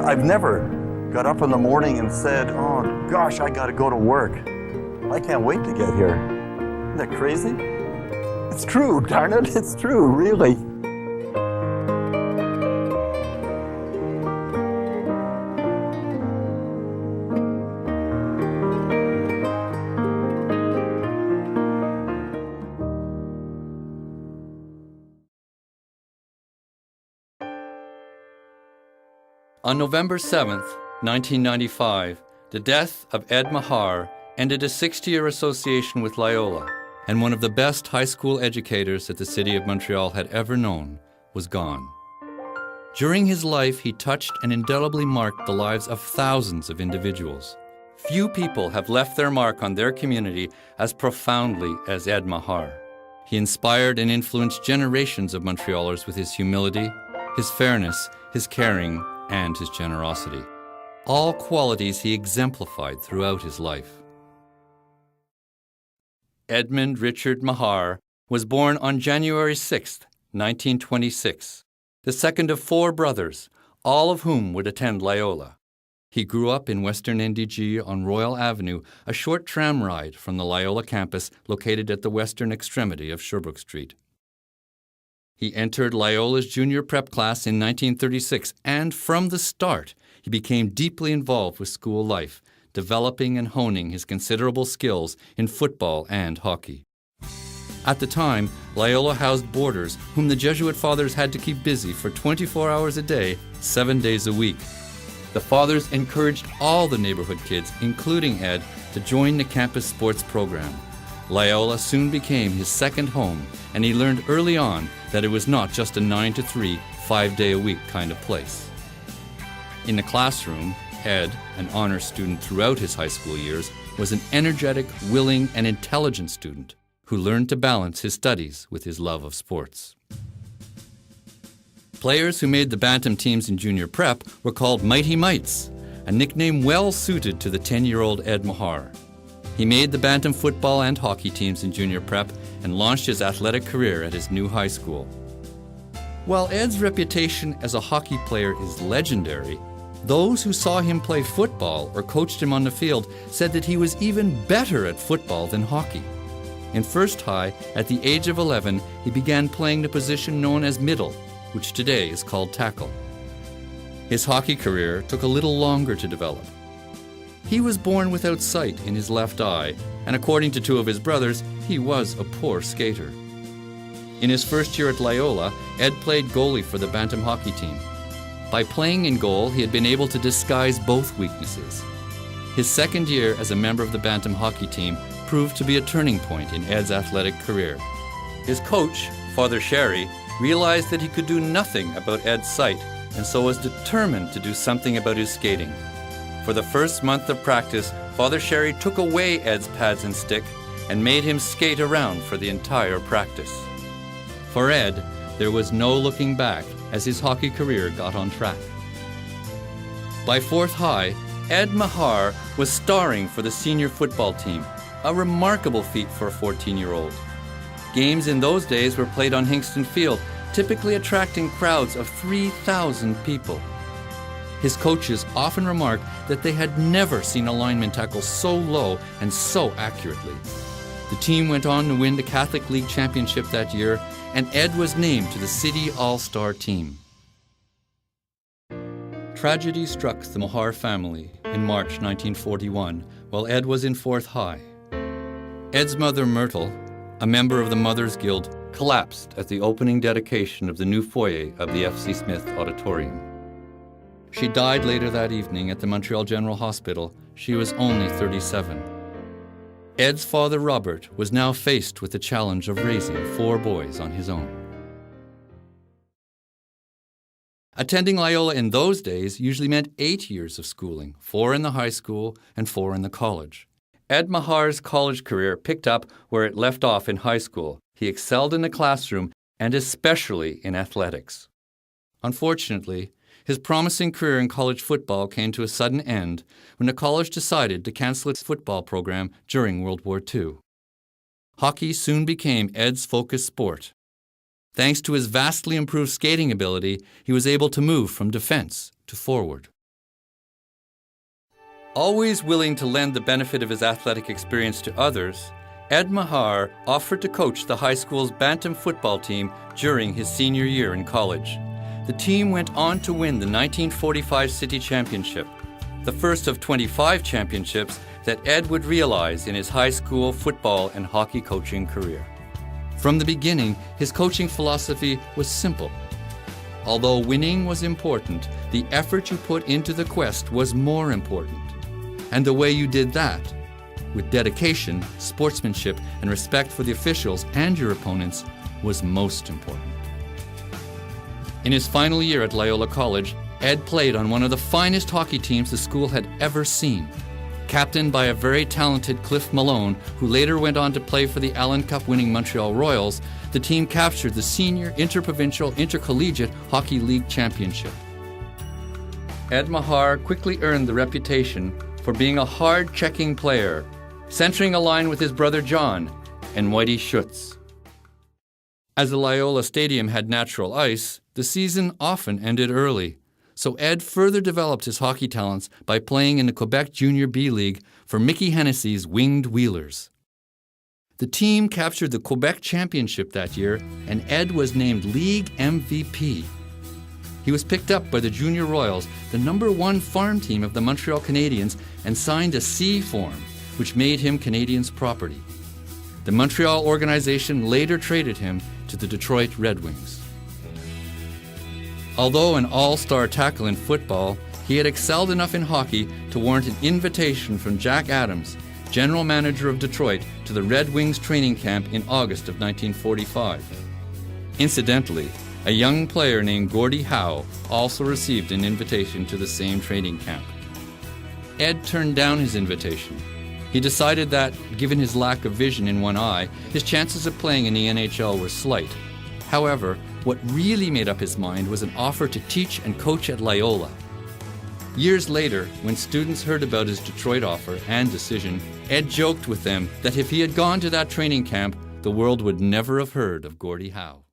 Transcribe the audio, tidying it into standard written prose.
I've never got up in the morning and said, oh gosh, I gotta go to work. I can't wait to get here. Isn't that crazy? It's true, darn it, it's true, really. On November 7th, 1995, the death of Ed Meagher ended a 60-year association with Loyola, and one of the best high school educators that the city of Montreal had ever known was gone. During his life, he touched and indelibly marked the lives of thousands of individuals. Few people have left their mark on their community as profoundly as Ed Meagher. He inspired and influenced generations of Montrealers with his humility, his fairness, his caring, and his generosity. All qualities he exemplified throughout his life. Edmund Richard Meagher was born on January 6, 1926, the second of 4 brothers, all of whom would attend Loyola. He grew up in Western NDG on Royal Avenue, a short tram ride from the Loyola campus located at the western extremity of Sherbrooke Street. He entered Loyola's junior prep class in 1936, and from the start, he became deeply involved with school life, developing and honing his considerable skills in football and hockey. At the time, Loyola housed boarders whom the Jesuit fathers had to keep busy for 24 hours a day, 7 days a week. The fathers encouraged all the neighborhood kids, including Ed, to join the campus sports program. Loyola soon became his second home, and he learned early on that it was not just a 9-to-3, 5-day-a-week kind of place. In the classroom, Ed, an honor student throughout his high school years, was an energetic, willing, and intelligent student who learned to balance his studies with his love of sports. Players who made the Bantam teams in junior prep were called Mighty Mites, a nickname well suited to the 10-year-old Ed Meagher. He made the Bantam football and hockey teams in junior prep and launched his athletic career at his new high school. While Ed's reputation as a hockey player is legendary, those who saw him play football or coached him on the field said that he was even better at football than hockey. In first high, at the age of 11, he began playing the position known as middle, which today is called tackle. His hockey career took a little longer to develop. He was born without sight in his left eye, and according to 2 of his brothers, he was a poor skater. In his first year at Loyola, Ed played goalie for the Bantam hockey team. By playing in goal, he had been able to disguise both weaknesses. His second year as a member of the Bantam hockey team proved to be a turning point in Ed's athletic career. His coach, Father Sherry, realized that he could do nothing about Ed's sight, and so was determined to do something about his skating. For the first month of practice, Father Sherry took away Ed's pads and stick and made him skate around for the entire practice. For Ed, there was no looking back as his hockey career got on track. By 4th high, Ed Meagher was starring for the senior football team, a remarkable feat for a 14-year-old. Games in those days were played on Hingston Field, typically attracting crowds of 3,000 people. His coaches often remarked that they had never seen a lineman tackle so low and so accurately. The team went on to win the Catholic League Championship that year, and Ed was named to the City All-Star team. Tragedy struck the Meagher family in March 1941 while Ed was in 4th high. Ed's mother, Myrtle, a member of the Mothers Guild, collapsed at the opening dedication of the new foyer of the F.C. Smith Auditorium. She died later that evening at the Montreal General Hospital. She was only 37. Ed's father, Robert, was now faced with the challenge of raising 4 boys on his own. Attending Loyola in those days usually meant 8 years of schooling, 4 in the high school and 4 in the college. Ed Meagher's college career picked up where it left off in high school. He excelled in the classroom and especially in athletics. Unfortunately, his promising career in college football came to a sudden end when the college decided to cancel its football program during World War II. Hockey soon became Ed's focus sport. Thanks to his vastly improved skating ability, he was able to move from defense to forward. Always willing to lend the benefit of his athletic experience to others, Ed Meagher offered to coach the high school's bantam football team during his senior year in college. The team went on to win the 1945 City Championship, the first of 25 championships that Ed would realize in his high school football and hockey coaching career. From the beginning, his coaching philosophy was simple. Although winning was important, the effort you put into the quest was more important. And the way you did that, with dedication, sportsmanship, and respect for the officials and your opponents, was most important. In his final year at Loyola College, Ed played on one of the finest hockey teams the school had ever seen. Captained by a very talented Cliff Malone, who later went on to play for the Allen Cup-winning Montreal Royals, the team captured the Senior Interprovincial Intercollegiate Hockey League Championship. Ed Meagher quickly earned the reputation for being a hard-checking player, centering a line with his brother John and Whitey Schutz. As the Loyola Stadium had natural ice, the season often ended early, so Ed further developed his hockey talents by playing in the Quebec Junior B League for Mickey Hennessy's Winged Wheelers. The team captured the Quebec Championship that year, and Ed was named League MVP. He was picked up by the Junior Royals, the #1 farm team of the Montreal Canadiens, and signed a C form, which made him Canadiens' property. The Montreal organization later traded him to the Detroit Red Wings. Although an all-star tackle in football, he had excelled enough in hockey to warrant an invitation from Jack Adams, general manager of Detroit, to the Red Wings training camp in August of 1945. Incidentally, a young player named Gordie Howe also received an invitation to the same training camp. Ed turned down his invitation. He decided that, given his lack of vision in one eye, his chances of playing in the NHL were slight. However, what really made up his mind was an offer to teach and coach at Loyola. Years later, when students heard about his Detroit offer and decision, Ed joked with them that if he had gone to that training camp, the world would never have heard of Gordie Howe.